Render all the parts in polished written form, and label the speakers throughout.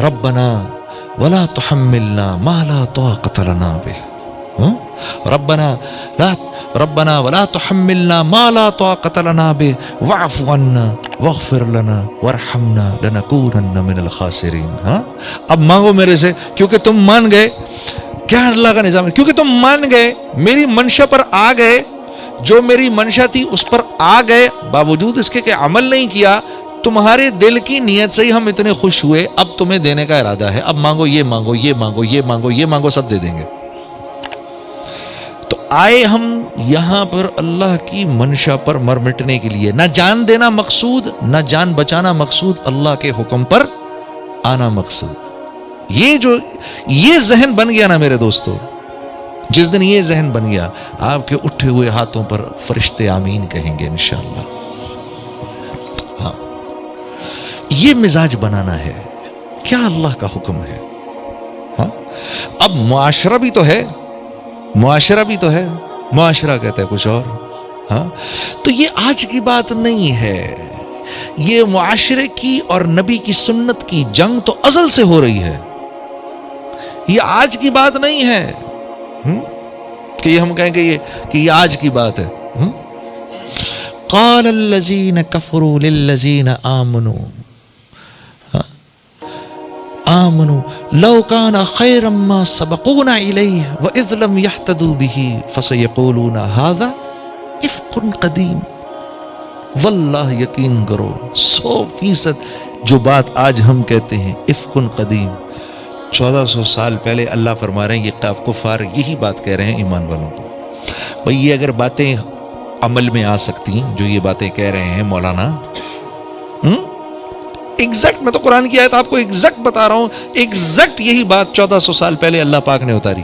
Speaker 1: ربنا ولا تحملنا ما لا طاقت لنا به ربنا ولا تحملنا ما لا طاقت لنا به واعف عنا واغفر لنا وارحمنا لنكونن من الخاسرین. اب مانگو میرے سے کیونکہ تم مان گئے. کیا اللہ کا نظام ہے؟ کیونکہ تم مان گئے، میری منشا پر آ گئے، جو میری منشا تھی اس پر آ گئے، باوجود اس کے کہ عمل نہیں کیا، تمہارے دل کی نیت سے ہی ہم اتنے خوش ہوئے، اب تمہیں دینے کا ارادہ ہے، اب مانگو، یہ مانگو، یہ مانگو، یہ مانگو، یہ مانگو، سب دے دیں گے. تو آئے ہم یہاں پر اللہ کی منشا پر مر مٹنے کے لیے، نہ جان دینا مقصود، نہ جان بچانا مقصود، اللہ کے حکم پر آنا مقصود. یہ ذہن بن گیا نا میرے دوستو، جس دن یہ ذہن بن گیا، آپ کے اٹھے ہوئے ہاتھوں پر فرشتے آمین کہیں گے انشاءاللہ. ہاں، یہ مزاج بنانا ہے. کیا اللہ کا حکم ہے. ہاں، اب معاشرہ بھی تو ہے، معاشرہ کہتا ہے کچھ اور. ہاں، تو یہ آج کی بات نہیں ہے، یہ معاشرے کی اور نبی کی سنت کی جنگ تو ازل سے ہو رہی ہے. یہ آج کی بات نہیں ہے کہ یہ ہم کہیں گے کہ یہ آج کی بات ہے. قال الذين كفروا للذين آمنوا لو كان خيرا ما سبقونا إليه وإذ لم يهتدوا به فسيقولون هذا إفك قديم. واللہ یقین کرو 100% جو بات آج ہم کہتے ہیں افکن قدیم، 1400 سال پہلے اللہ فرما رہے ہیں یہ کفار یہی بات کہہ رہے ہیں ایمان والوں کو. بھئی یہ اگر باتیں عمل میں آ سکتی جو یہ باتیں کہہ رہے ہیں مولانا، ایگزیکٹ، میں تو قرآن کی آیت آپ کو ایگزیکٹ بتا رہا ہوں، ایگزیکٹ یہی بات 1400 سال پہلے اللہ پاک نے اتاری.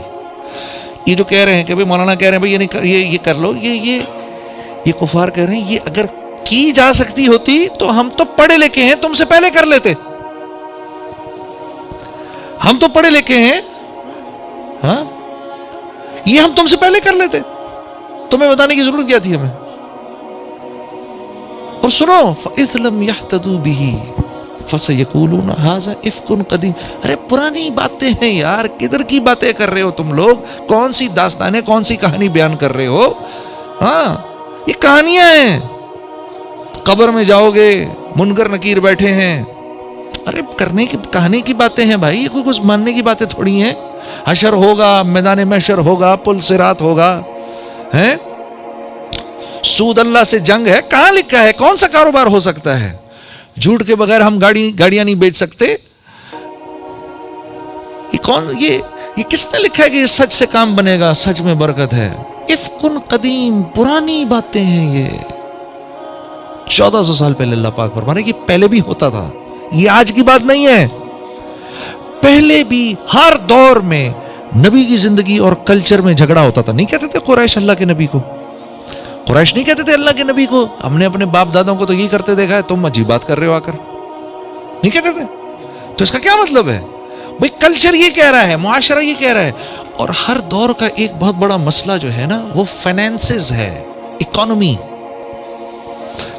Speaker 1: یہ جو کہہ رہے ہیں کہ بھئی مولانا کہہ رہے ہیں بھئی یہ کر لو، یہ کفار کہہ رہے ہیں یہ اگر کی جا سکتی ہوتی تو ہم تو پڑھے لکھے ہیں، تم سے پہلے کر لیتے. ہم تو پڑھے لکھے ہیں، ہاں، یہ ہم تم سے پہلے کر لیتے، تمہیں بتانے کی ضرورت کیا تھی ہمیں. اور سنو فَإِذْ لَمْ يَهْتَدُوا بِهِ فَسَيَقُولُونَ هَذَا إِفْكٌ قَدِيمٌ. ارے پرانی باتیں ہیں یار، کدھر کی باتیں کر رہے ہو تم لوگ؟ کون سی داستانیں، کون سی کہانی بیان کر رہے ہو؟ ہاں، یہ کہانیاں ہیں. قبر میں جاؤ گے، منکر نکیر بیٹھے ہیں. ارے کرنے کی کہانی کی باتیں ہیں بھائی، یہ کوئی کچھ ماننے کی باتیں تھوڑی ہیں. حشر ہوگا، میدان محشر ہوگا، پل صراط ہوگا، ہیں؟ سود اللہ سے جنگ ہے، کہاں لکھا ہے؟ کون سا کاروبار ہو سکتا ہے؟ جھوٹ کے بغیر ہم گاڑیاں نہیں بیچ سکتے. یہ کس نے لکھا ہے کہ یہ سچ سے کام بنے گا، سچ میں برکت ہے؟ افکن قدیم، پرانی باتیں ہیں یہ. 1400 سال پہلے اللہ پاک فرما رہے ہیں کہ پہلے بھی ہوتا تھا، یہ آج کی بات نہیں ہے. پہلے بھی ہر دور میں نبی کی زندگی اور کلچر میں جھگڑا ہوتا تھا. نہیں کہتے تھے قریش اللہ کے نبی کو، قریش نہیں کہتے تھے اللہ کے نبی کو ہم نے اپنے باپ دادوں کو تو یہ کرتے دیکھا ہے، تم عجیب بات کر رہے ہو آ کر، نہیں کہتے تھے؟ تو اس کا کیا مطلب ہے؟ بھئی کلچر یہ کہہ رہا ہے، معاشرہ یہ کہہ رہا ہے. اور ہر دور کا ایک بہت بڑا مسئلہ جو ہے نا وہ فائنینسز ہے، اکانومی.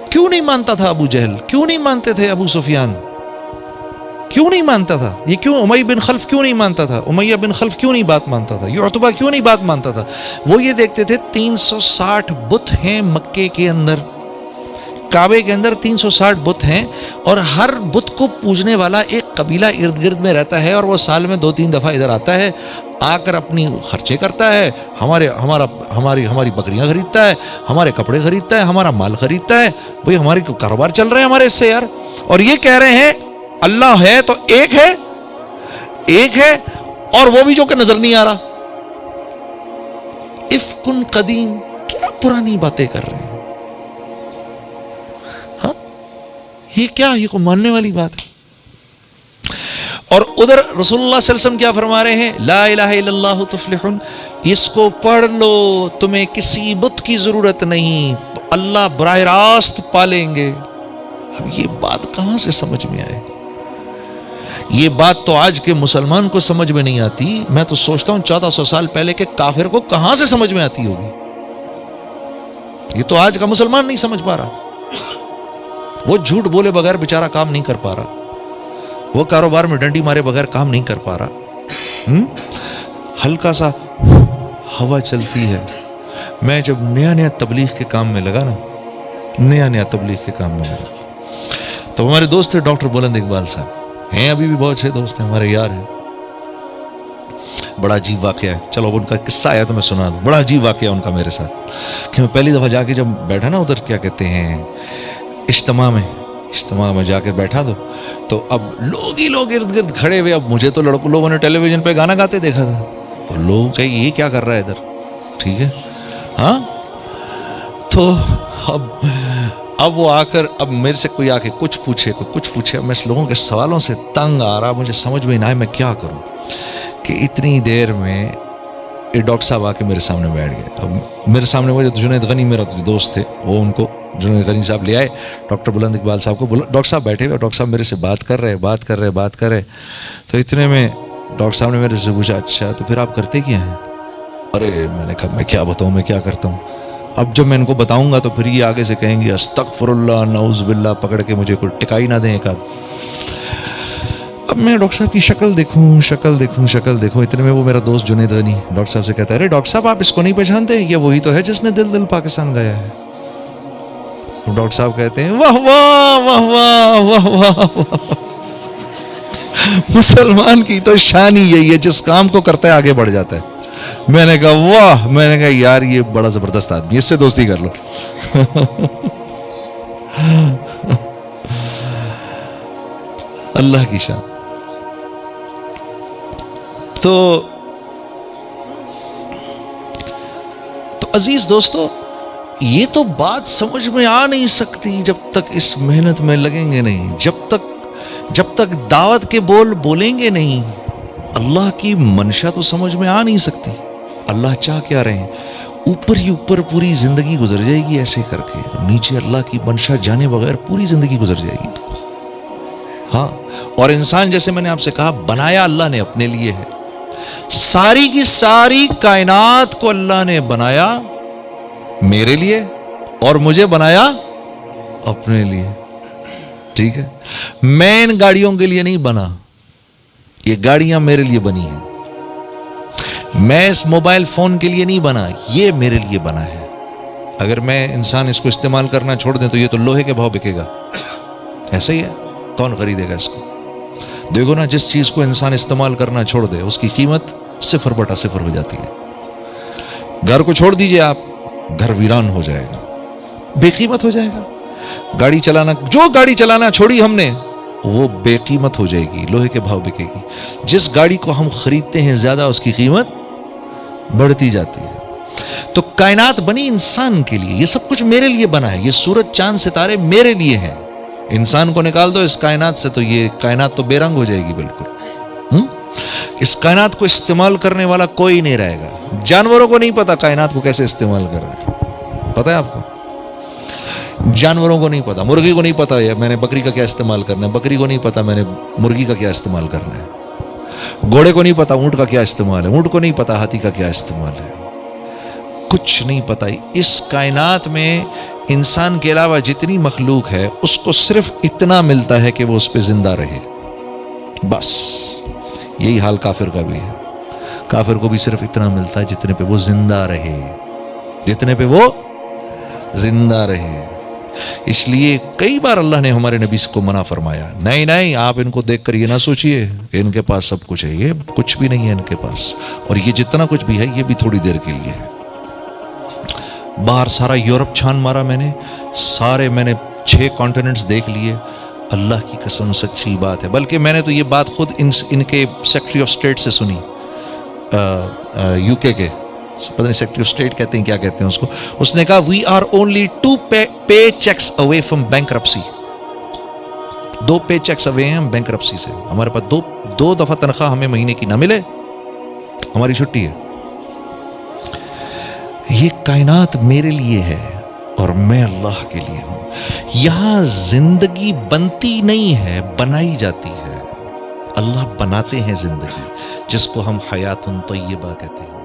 Speaker 1: کیوں نہیں مانتا تھا ابو جہل؟ کیوں نہیں مانتے تھے ابو سفیان؟ کیوں نہیں مانتا تھا؟ یہ کیوں امیہ بن خلف کیوں نہیں مانتا تھا؟ امیہ بن خلف کیوں نہیں بات مانتا تھا؟ یہ عتبہ کیوں نہیں بات مانتا تھا؟ وہ یہ دیکھتے تھے 360 بت ہیں مکے کے اندر، کعبے کے اندر 360 بت ہیں، اور ہر بت کو پوجنے والا ایک قبیلہ ارد گرد میں رہتا ہے، اور وہ سال میں 2-3 دفعہ ادھر آتا ہے، آ کر اپنی خرچے کرتا ہے، ہماری بکریاں خریدتا ہے، ہمارے کپڑے خریدتا ہے، ہمارا مال خریدتا ہے. بھئی ہمارے کاروبار چل رہے ہیں ہمارے اس سے یار. اور یہ کہہ رہے ہیں اللہ ہے تو ایک ہے، اور وہ بھی جو کہ نظر نہیں آ رہا. افکن قدیم، کیا پرانی باتیں کر رہے ہیں؟ ہاں، یہ کیا، یہ کو ماننے والی بات ہے؟ اور ادھر رسول اللہ صلی اللہ علیہ وسلم کیا فرما رہے ہیں؟ لا الہ الا اللہ تفلحون. اس کو پڑھ لو، تمہیں کسی بت کی ضرورت نہیں، اللہ براہ راست پالیں گے. اب یہ بات کہاں سے سمجھ میں آئے؟ یہ بات تو آج کے مسلمان کو سمجھ میں نہیں آتی. میں تو سوچتا ہوں 1400 سال پہلے کے کافر کو کہاں سے سمجھ میں آتی ہوگی. یہ تو آج کا مسلمان نہیں سمجھ پا رہا، وہ جھوٹ بولے بغیر بیچارہ کام نہیں کر پا رہا. وہ کاروبار میں ڈنڈی مارے بغیر کام نہیں کر پا رہا. ہلکا سا ہوا چلتی ہے. میں جب نیا تبلیغ کے کام میں لگا نا، نیا تبلیغ کے کام میں لگا، تو ہمارے دوست تھے ڈاکٹر بلند اقبال صاحب، ہیں ابھی بھی بہت اچھے دوست ہیں ہمارے، یار ہیں. بڑا عجیب واقعہ ہے، چلو اب ان کا قصہ آیا تو میں سنا دوں. بڑا عجیب واقعہ ان کا میرے ساتھ کہ میں پہلی دفعہ جا کے جب بیٹھا نا ادھر، کیا کہتے ہیں، اجتماع میں جا کے بیٹھا تو اب لوگ ہی لوگ ارد گرد کھڑے ہوئے. اب مجھے تو لوگوں نے ٹیلی ویژن پہ گانا گاتے دیکھا تھا، تو لوگ کہ یہ کیا کر رہا ہے ادھر، ٹھیک ہے ہاں. تو اب وہ آ کر اب میرے سے کوئی آ کے کچھ پوچھے. میں اس لوگوں کے سوالوں سے تنگ آ رہا، مجھے سمجھ میں نہ آئے میں کیا کروں کہ اتنی دیر میں یہ ڈاکٹر صاحب آ کے میرے سامنے بیٹھ گئے. اب میرے سامنے وہ جنید غنی میرا دوست تھے، وہ ان کو جنید غنی صاحب لے آئے ڈاکٹر بلند اقبال صاحب کو. ڈاکٹر صاحب بیٹھے ہوئے، ڈاکٹر صاحب میرے سے بات کر رہے. تو اتنے میں ڈاکٹر صاحب نے میرے سے پوچھا، اچھا تو پھر آپ کرتے کیا ہیں؟ ارے میں نے کہا میں کیا بتاؤں، میں کیا کرتا ہوں. اب جب میں ان کو بتاؤں گا تو پھر یہ آگے سے کہیں گے استغفر اللہ نعوذ باللہ، پکڑ کے مجھے کوئی ٹکائی نہ دیں ایک آدھ. اب میں ڈاکٹر صاحب کی شکل دیکھوں. اتنے میں وہ میرا دوست جنید غنی ڈاکٹر صاحب سے کہتا ہے، ارے ڈاکٹر صاحب آپ اس کو نہیں پہچانتے، یہ وہی تو ہے جس نے دل دل پاکستان گایا ہے. ڈاکٹر صاحب کہتے ہیں واہ واہ واہ واہ واہ واہ، مسلمان کی تو شان ہی یہی ہے، جس کام کو کرتا ہے آگے بڑھ جاتا ہے. میں نے کہا واہ، میں نے کہا یار یہ بڑا زبردست آدمی، اس سے دوستی کر لو. اللہ کی شان. تو عزیز دوستو، یہ تو بات سمجھ میں آ نہیں سکتی جب تک اس محنت میں لگیں گے نہیں، جب تک دعوت کے بول بولیں گے نہیں. اللہ کی منشا تو سمجھ میں آ نہیں سکتی. اللہ چاہ کیا رہے ہیں، اوپر ہی اوپر پوری زندگی گزر جائے گی ایسے کر کے، نیچے اللہ کی منشا جانے بغیر پوری زندگی گزر جائے گی. ہاں، اور انسان جیسے میں نے آپ سے کہا بنایا اللہ نے اپنے لیے ہے. ساری کی ساری کائنات کو اللہ نے بنایا میرے لیے اور مجھے بنایا اپنے لیے. ٹھیک ہے، میں ان گاڑیوں کے لیے نہیں بنا، یہ گاڑیاں میرے لیے بنی ہیں. میں اس موبائل فون کے لیے نہیں بنا، یہ میرے لیے بنا ہے. اگر میں انسان اس کو استعمال کرنا چھوڑ دیں تو یہ تو لوہے کے بھاؤ بکے گا. ایسا ہی ہے، کون خریدے گا اس کو؟ دیکھو نا، جس چیز کو انسان استعمال کرنا چھوڑ دے اس کی قیمت 0/0 ہو جاتی ہے. گھر کو چھوڑ دیجئے آپ، گھر ویران ہو جائے گا، بے قیمت ہو جائے گا. جو گاڑی چلانا چھوڑی ہم نے وہ بے قیمت ہو جائے گی، لوہے کے بھاؤ بکے گی. جس گاڑی کو ہم خریدتے ہیں زیادہ اس کی قیمت بڑھتی جاتی ہے. تو کائنات بنی انسان کے لیے، یہ سب کچھ میرے لیے بنا ہے. یہ سورج چاند ستارے میرے لیے ہیں. انسان کو نکال دو اس کائنات سے تو یہ کائنات تو بے رنگ ہو جائے گی بالکل. اس کائنات کو استعمال کرنے والا کوئی نہیں رہے گا. جانوروں کو نہیں پتا کائنات کو کیسے استعمال کر رہے ہیں، پتہ ہے آپ کو؟ جانوروں کو نہیں پتا، مرغی کو نہیں پتا میں نے بکری کا کیا استعمال کرنا ہے، بکری کو نہیں پتا میں نے مرغی کا کیا استعمال کرنا ہے، گھوڑے کو نہیں پتا اونٹ کا کیا استعمال ہے، اونٹ کو نہیں پتا ہاتھی کا کیا استعمال ہے. کچھ نہیں پتا. اس کائنات میں انسان کے علاوہ جتنی مخلوق ہے اس کو صرف اتنا ملتا ہے کہ وہ اس پہ زندہ رہے، بس. یہی حال کافر کا بھی ہے. کافر کو بھی صرف اتنا ملتا ہے جتنے پہ وہ زندہ رہے، جتنے پہ وہ زندہ رہے. اس لیے کئی بار اللہ نے ہمارے نبی کو منع فرمایا، نہیں آپ ان کو دیکھ کر یہ نہ سوچئے کہ ان کے پاس سب کچھ ہے. یہ کچھ بھی نہیں ہے ان کے پاس، اور یہ جتنا کچھ بھی ہے یہ بھی تھوڑی دیر کے لیے ہے. باہر سارا یورپ چھان مارا میں نے، 6 کانٹیننٹس دیکھ لیے. اللہ کی قسم سچی بات ہے. بلکہ میں نے تو یہ بات خود ان کے سیکرٹری آف اسٹیٹ سے سنی، UK کے، پتہ نہیں سیکرٹری آف اسٹیٹ کہتے ہیں کیا کہتے ہیں اس کو. اس نے کہا we are only 2 pay cheques away from bankruptcy. 2 pay cheques away ہیں ہم بینکرپسی سے. ہمارے پاس دو دفعہ تنخواہ ہمیں مہینے کی نہ ملے، ہماری چھٹی ہے. یہ کائنات میرے لیے ہے اور میں اللہ کے لیے ہوں. یہاں زندگی بنتی نہیں ہے، بنائی جاتی ہے. اللہ بناتے ہیں زندگی، جس کو ہم حیات طیبہ کہتے ہیں.